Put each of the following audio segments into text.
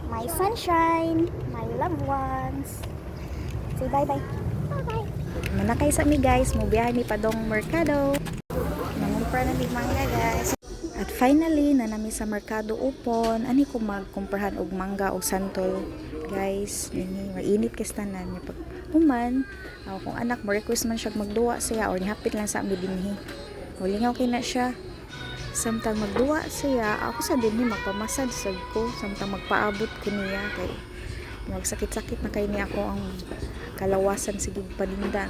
my sunshine, my loved ones. Say bye-bye. Bye-bye. Manakay sa mi guys, mubiyahe mi padong merkado. Nangumpra na mi mangga guys. At finally, na nami sa merkado upon, ani ko magkumprahan og mangga og santol. Guys, ini mainit kay tanan ni pag human. Kung anak mo request man siya magduwa siya or nihapit lang sa amin dinhi. Hulingaw kay na siya. Samtang magduwa siya, ako sa dinhi magpamasad sad ko, samtang magpaabot ko niya kay magsakit-sakit na kay niya ako ang kalawasan sige paninda.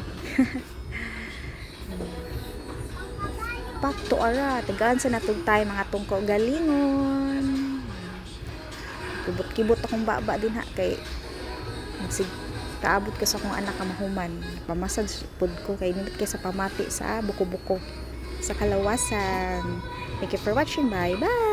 Pakto ara, tagaan sa natug tayo mga tungko galingon. Kibot-kibot akong baba din ha kay kaabot ka sa akong anak ka mahuman. Pamasad pud ko kay nindot kay sa pamati sa buko-buko sa kalawasan. Thank you for watching. Bye bye.